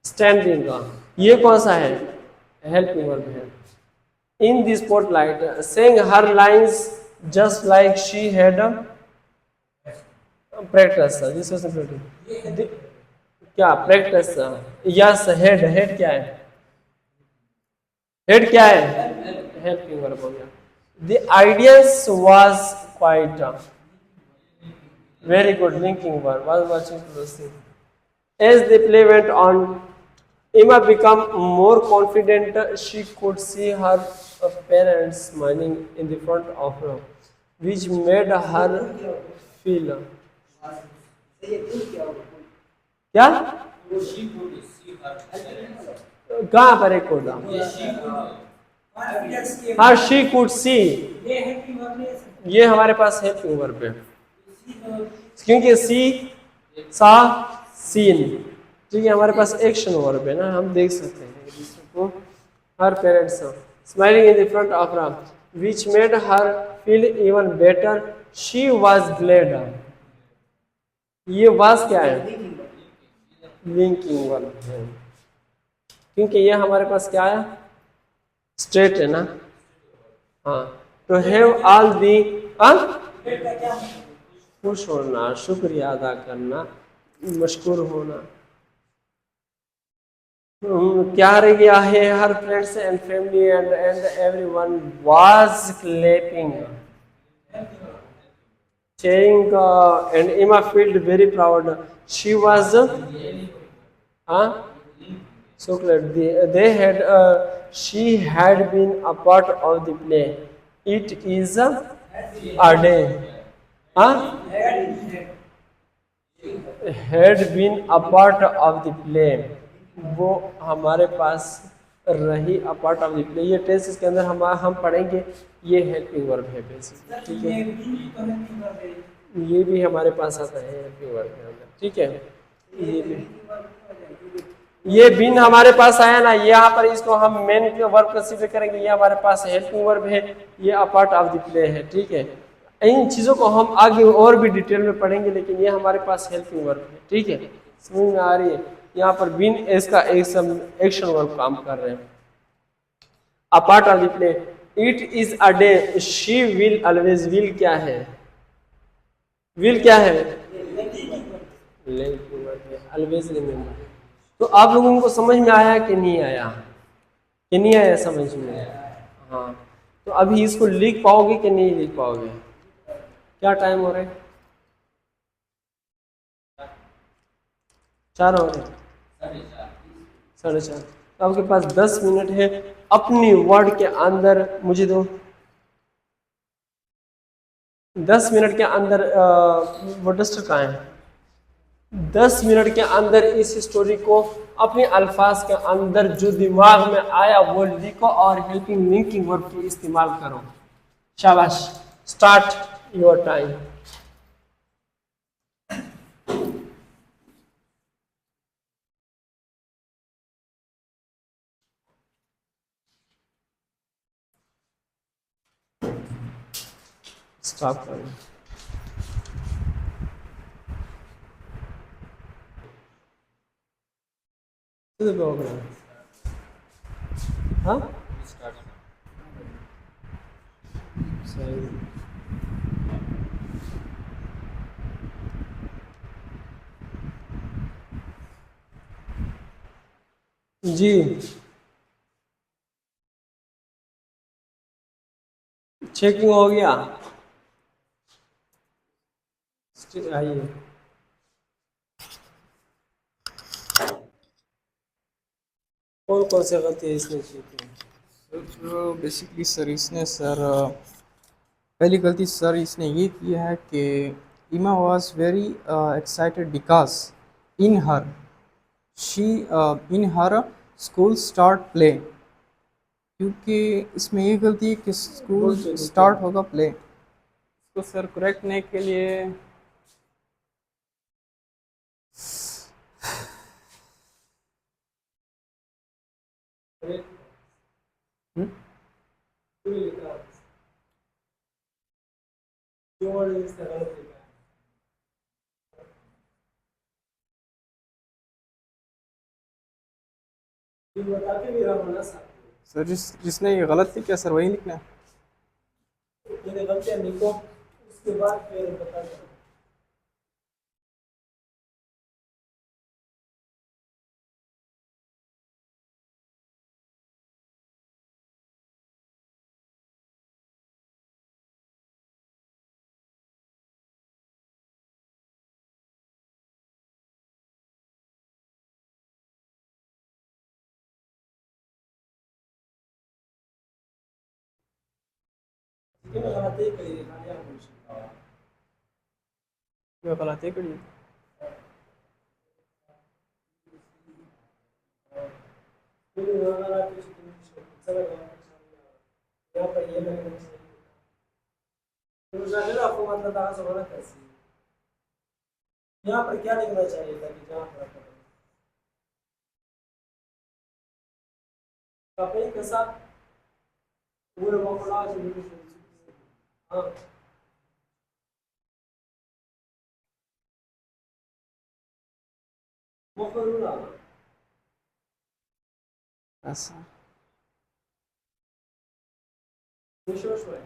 स्टैंडिंग, ये कौन सा है? हेल्पिंग वर्ब है। In the spotlight saying her lines just like she had practice, this was practice, क्या प्रैक्टिस, यस हेड, हेड क्या है, हेड क्या है, हेल्पिंग वर्ब हो गया। The audience was quite, very good, linking verb, was watching closely. As the play went on, Emma became more confident. She could see her parents smiling in the front of her, which made her feel क्या, कहाँ पर एक code, हाँ she could see, ये हमारे पास helping verb है क्योंकि सी सा सीन, ठीक है, हमारे पास एक्शन वर्ब है ना, हम देख सकते हैं इसको। Her parents smiling in the front of room which made her feel even better, she was glad, ये वाज क्या है, लिंकिंग वर्ब है क्योंकि ये हमारे पास क्या है, स्ट्रेट है ना। हाँ, तो हैव ऑल दी, खुश होना, शुक्रिया अदा करना, मशकूर होना। क्या रह गया है, हर friends and family and everyone was clapping, cheering, and Emma felt very proud. She was, so glad. They had, she had been a part of the play. It is a day. Huh? Had been a part of the play. वो हमारे पास रही a part of the play। ये tense इसके अंदर हम पढ़ेंगे, ये helping verb है बेसिक, ठीक है, ये भी हमारे पास आता है हेल्पिंग वर्ब के अंदर, ठीक है। ये भी, ये बिन हमारे पास आया ना, यहाँ पर इसको हम मेन वर्ब कंसीडर करेंगे, ये हमारे पास हेल्पिंग वर्ब है, ये अ पार्ट ऑफ द प्ले है, ठीक है। इन चीज़ों को हम आगे और भी डिटेल में पढ़ेंगे, लेकिन ये हमारे पास हेल्पिंग वर्ब है, ठीक है, समझ में आ रही है। यहाँ पर बिन इसका एक्शन वर्ब काम कर रहे हैं। अ part of the play, it is a day, she will always, will क्या है, विल क्या है, ऑलवेज रिमेंबर। तो आप लोगों को समझ में आया कि नहीं आया, कि नहीं आया समझ में, हाँ। तो अभी इसको लिख पाओगे कि नहीं लिख पाओगे, क्या टाइम हो रहा है, 4 हो रहे, 4:30। तो आपके पास 10 मिनट है, अपनी वर्ड के अंदर मुझे दो, 10 मिनट के अंदर वो डस्टर कहाँ है, 10 मिनट के अंदर इस स्टोरी को अपने अल्फाज के अंदर जो दिमाग में आया वो लिखो और हेल्पिंग लिंकिंग वर्ब की इस्तेमाल करो। शाबाश, स्टार्ट योर टाइम। स्टॉप करो। हाँ, जी चेकिंग हो गया, आइए। कौन से गलती है इसमें की? तो बेसिकली सर इसने सर पहली गलती सर इसने ये किया है कि इमा was very excited because in her she in her school start play, क्योंकि इसमें ये गलती है कि स्कूल स्टार्ट होगा प्ले। इसको सर करेक्ट करने के लिए बताते भी रहो ना सर। सर जिसने ये गलत लिखा सर वही लिखना है। मैंने गलतियां लिखो, उसके बाद फिर बता दो। ठीक है, गलती करी है, खाली आप बोल सकते हो। ये गलत है कड़ी। फिर अगर आप किसी को चला गया, यहाँ पर ये लगना चाहिए। तो जाने आपको मतलब कहाँ से होना कैसे, यहाँ पर क्या लिखना चाहिए ताकि जहाँ पर कपड़े के साथ पूरे बकला हाँ मकरूला ऐसा खुश हो शोए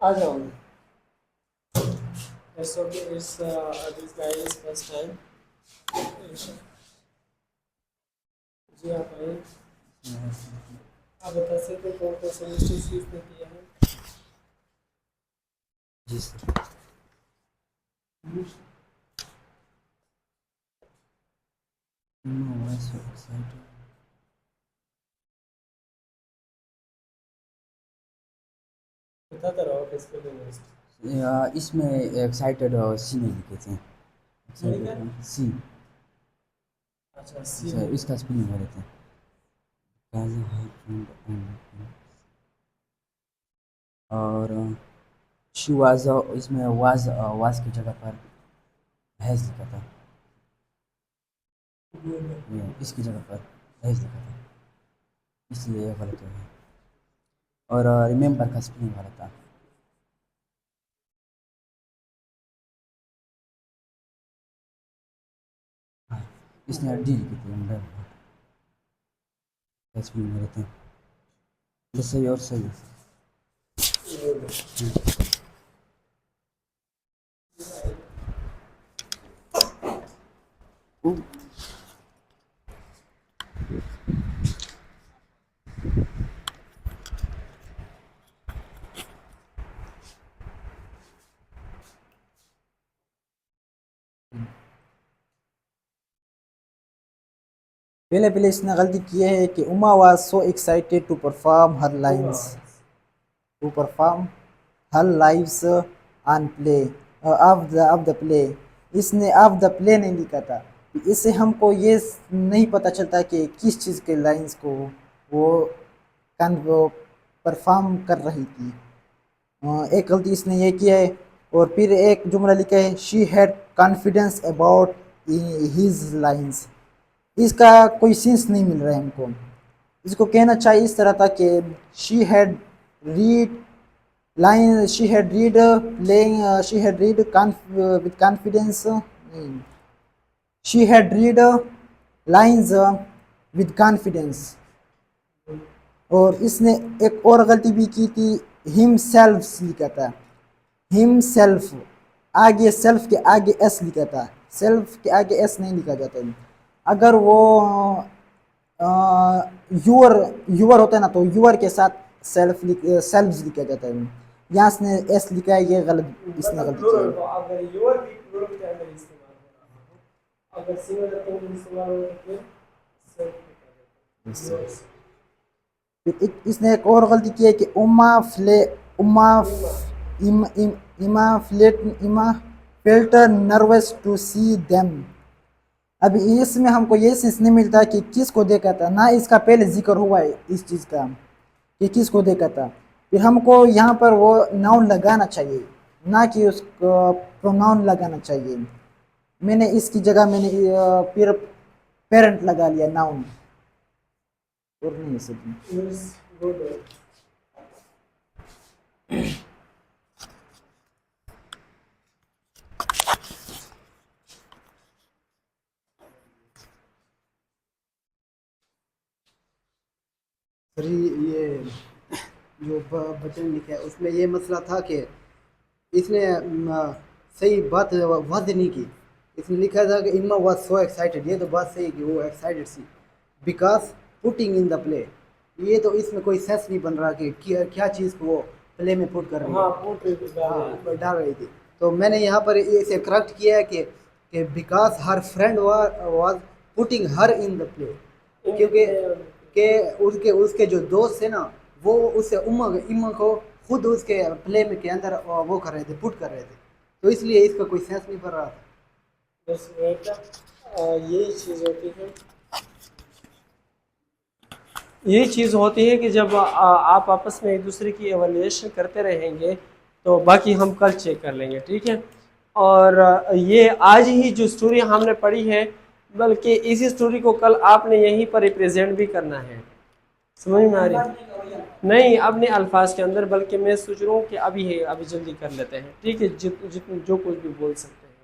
आ जाओ। It's okay. This guy is first time. जी आप आइए। आप बता सकते कौन कौन से मिस्टेक्स इसने किया है? जी sir. No, I so excited. बताता रहो किसके लिए मिस्टेक। इसमें एक्साइटेड और सी नहीं लिखे थे। नहीं क्या? एक्साइटेड सी। अच्छा सी अच्छा इसका स्पेलिंग बोले थे। As a husband और शी वाज इसमें वाज की जगह पर हैज लिखा था। ये इसकी जगह पर हैज लिखा था, इसलिए ये गलत हो गया। और रिमेम्बर का स्पेलिंग गलत था। हाँ, इसने डी लिखी थी अंडर स्पेलिंग गलत है। ये सही और सही है। पहले पहले इसने गलती की है कि Emma was so excited to perform her lines on play of the play. इसने ऑफ द प्ले नहीं लिखा था। इससे हमको ये नहीं पता चलता कि किस चीज़ के लाइंस को वो परफॉर्म कर रही थी। एक गलती इसने ये की है। और फिर एक जुमला लिखा है she had confidence about his lines. इसका कोई सेंस नहीं मिल रहा है हमको। इसको कहना चाहिए इस तरह था कि she had read she had read playing she had read with confidence she had read lines with confidence. और इसने एक और गलती भी की थी, हिमसेल्फ लिखा था। हिमसेल्फ आगे सेल्फ के आगे एस लिखा था। सेल्फ के आगे एस नहीं लिखा जाता है। अगर वो यूअर यूअर होता है ना तो यूअर के साथ सेल्फ लिखा जाता है। यहाँ इसने एस लिखा है, ये गलत इसने गलती की है। तो अगर योर भी प्लूरल के अंदर इस्तेमाल हो रहा हो, अगर सिंगुलर के अंदर इस्तेमाल हो तो फिर सेल्फ लिखा जाता है। Yours। फिर इसने एक और गलती की है कि Emma felt nervous to see them. अभी इसमें हमको ये सेंस नहीं मिलता कि किसको देखा था, ना इसका पहले जिक्र हुआ है इस चीज़ का कि किसको देखा था। फिर हमको यहाँ पर वो नाउन लगाना चाहिए, ना कि उसको प्रोनाउन लगाना चाहिए। मैंने इसकी जगह फिर पेरेंट लगा लिया नाउन। और नहीं है सब। Yours, good। जो बचन लिखा है उसमें ये मसला था कि इसने सही बात वादे नहीं की। इसने लिखा था कि इम्मा वाज सो एक्साइटेड, ये तो बात सही है कि वो एक्साइटेड सी, because putting in the play. ये तो इसमें कोई सेंस नहीं बन रहा कि क्या चीज़ को वो प्ले में पुट कर रही है। हाँ पुट हाँ डाल रही थी। तो मैंने यहाँ पर इसे करेक्ट किया है कि because her friend was putting her in the play, क्योंकि के उसके उसके जो दोस्त थे ना वो उसे इम्मा को खुद उसके प्ले में के अंदर वो कर रहे थे, पुट कर रहे थे, तो इसलिए इसका कोई सेंस नहीं बन रहा था। बस बेटा यही चीज़ होती है, यही चीज़ होती है कि जब आप आपस में एक दूसरे की एवल्यूएशन करते रहेंगे तो बाकी हम कल चेक कर लेंगे, ठीक है। और ये आज ही जो स्टोरी हमने पढ़ी है, बल्कि इसी स्टोरी को कल आपने यहीं पर रिप्रेजेंट भी करना है, समझ में आ रही है? नहीं अपने अल्फाज के अंदर, बल्कि मैं सोच रहा हूँ कि अभी है, अभी जल्दी कर लेते हैं, ठीक है। जितने जो कुछ भी बोल सकते हैं,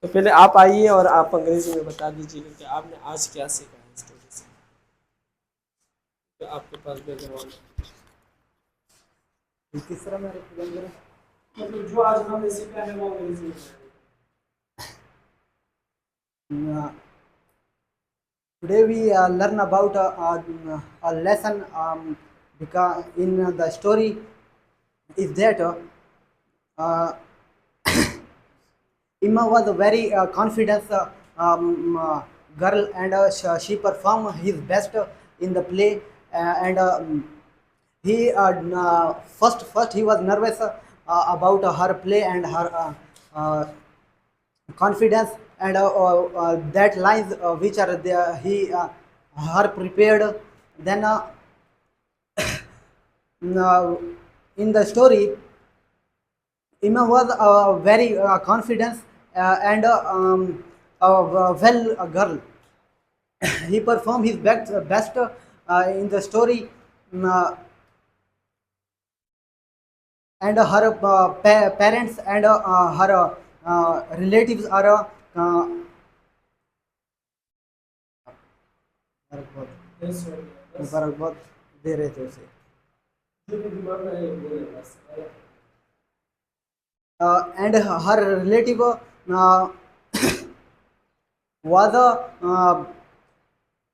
तो पहले आप आइए और आप अंग्रेजी में बता दीजिएगा कि आपने आज क्या सीखा है स्टोरी से, तो आपके पास बैकग्राउंड किस तरह मैं represent करूं? मतलब जो आज हमने सीखा है वो अंग्रेजी में। Uh, Today we learn about a lesson, because in the story is that uh, Emma was a very confident girl, and she performed his best in the play. And he first he was nervous about her play and her confidence, and that lines which are there he her prepared. Then in the story Emma was very confident and well girl. He performed his best in the story, and her parents and her relatives are मुबारकबाद दे रहे थे उसे। And her relative was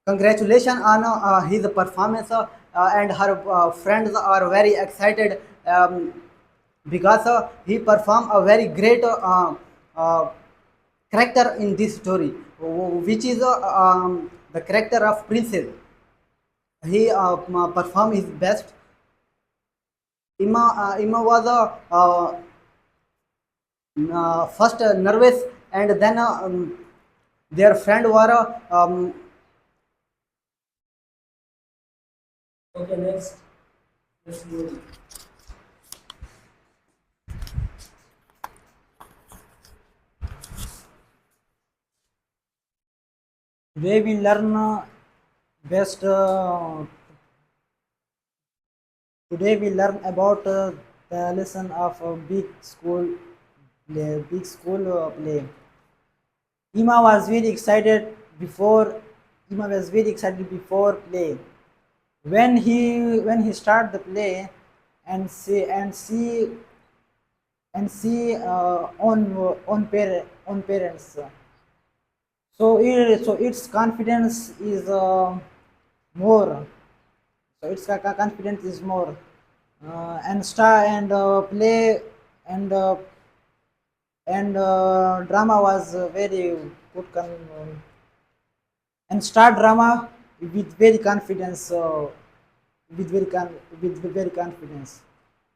congratulation on his performance, and her friends are very excited, because he performed a very great character in this story, which is the character of princess. He performed his best. Emma was first nervous, and then their friend were Okay, next. Let's move. Today we learn best. Today we learn about the lesson of a big school play. Big school play. Emma was very excited before. Emma was very excited before play. When he started the play, and see on parents. So its confidence is more. So its confidence is more, and star and play and drama was very good. And start drama with very confidence, with very confidence.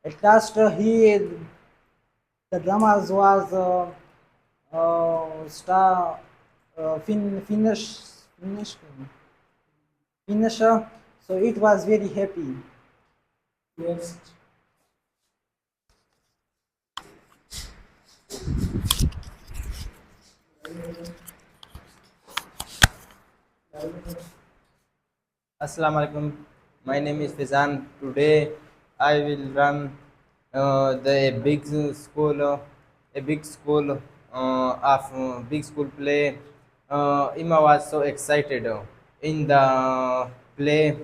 At last, the dramas was star finish finisher. So it was very happy. Next. Assalamu alaikum. My name is Fizan. Today I will run the big school of big school play. Emma was so excited in the play.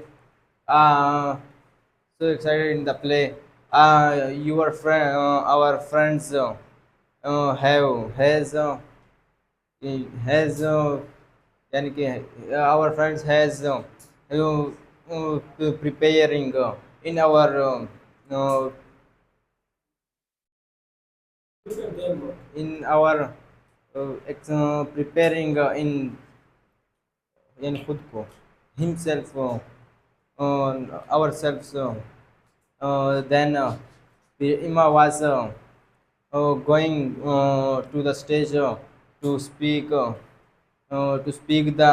Uh, so excited in the play. Your friend, our friends have has यानी कि our friends has preparing in our uh, preparing in खुद को himself ourselves then Ima was going to the stage to speak the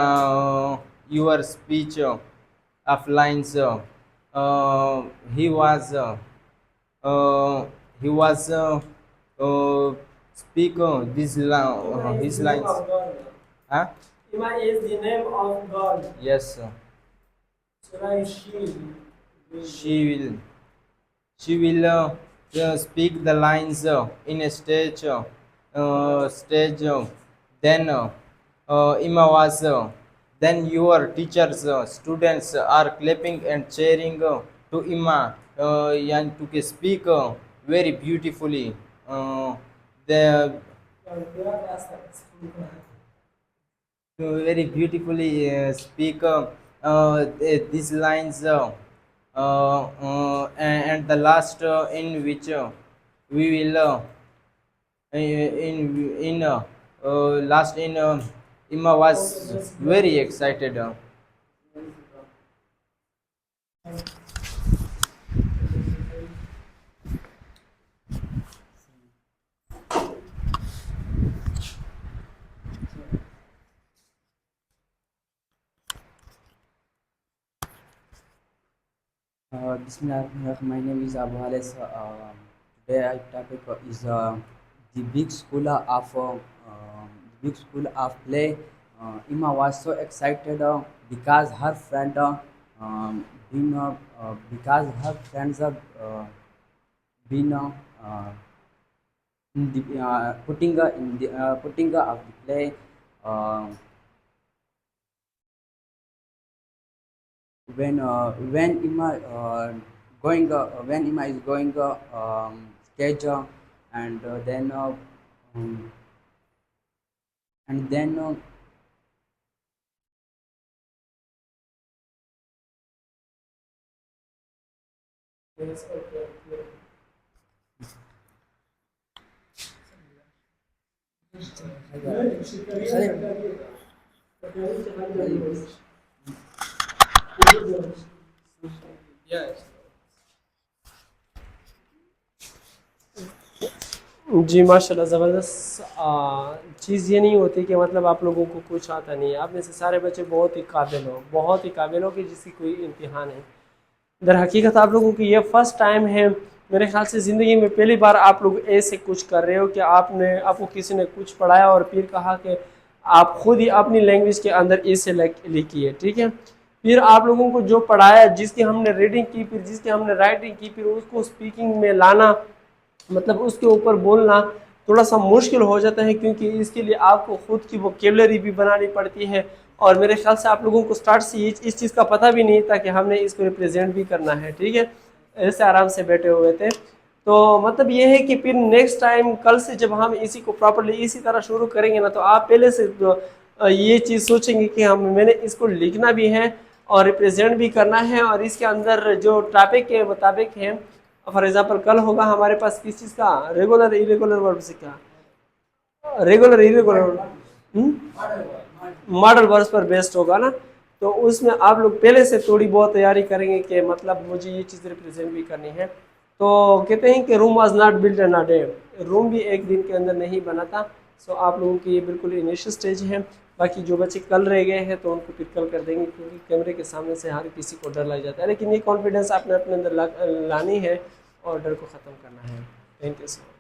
your speech of lines he was uh, he was speak his lines. Huh? Ima is the name of God. Yes, So like she will speak the lines in a stage then Ima was then your teachers students are clapping and cheering to Ima and to speak very beautifully the very beautifully speak these lines and the last in which we will in last in Ima was very excited. Bismillah, my name is Abu Halis. Today our topic is the big school of play. Ima was so excited because her friend because her friends have been in the putting of the play. Uh, when Ima is going stage and um, and then yes, okay, okay. Yes. जी माशाल्लाह ज़बरदस्त। चीज़ ये नहीं होती कि मतलब आप लोगों को कुछ आता नहीं है। आप में से सारे बच्चे बहुत ही काबिल हो कि जिसकी कोई इम्तिहान है। दर हकीकत आप लोगों की ये फर्स्ट टाइम है, मेरे ख्याल से ज़िंदगी में पहली बार आप लोग ऐसे कुछ कर रहे हो कि आपको किसी ने कुछ पढ़ाया और फिर कहा कि आप खुद ही अपनी लैंग्वेज के अंदर इसे लिखिए, ठीक है। फिर आप लोगों को जो पढ़ाया, जिसकी हमने रीडिंग की, फिर जिसकी हमने राइटिंग की, फिर उसको स्पीकिंग में लाना, मतलब उसके ऊपर बोलना थोड़ा सा मुश्किल हो जाता है, क्योंकि इसके लिए आपको खुद की वोकेबलरी भी बनानी पड़ती है। और मेरे ख्याल से आप लोगों को स्टार्ट से इस चीज़ का पता भी नहीं था कि हमने इसको रिप्रेजेंट भी करना है, ठीक है। ऐसे आराम से बैठे हुए थे। तो मतलब ये है कि फिर नेक्स्ट टाइम कल से जब हम इसी को प्रॉपरली इसी तरह शुरू करेंगे ना, तो आप पहले से ये चीज़ सोचेंगे कि मैंने इसको लिखना भी है और रिप्रेजेंट भी करना है, और इसके अंदर जो टॉपिक के मुताबिक है, फॉर एग्जांपल कल होगा हमारे पास किस चीज़ का, रेगुलर इरेगुलर वर्ब से क्या, रेगुलर इरेगुलर मॉडल वर्ब्स पर बेस्ड होगा ना। तो उसमें आप लोग पहले से थोड़ी बहुत तैयारी करेंगे कि मतलब मुझे ये चीज़ रिप्रेजेंट भी करनी है। तो कहते हैं कि room was not built in a day, room भी एक दिन के अंदर नहीं बना था। सो आप लोगों की ये बिल्कुल इनिशियल स्टेज है। बाकी जो बच्चे कल रह गए हैं तो उनको फिर कल कर देंगे, क्योंकि कैमरे के सामने से हर किसी को डर लग जाता है, लेकिन ये कॉन्फिडेंस आपने अपने अंदर लानी है और डर को ख़त्म करना है। Thank you so much.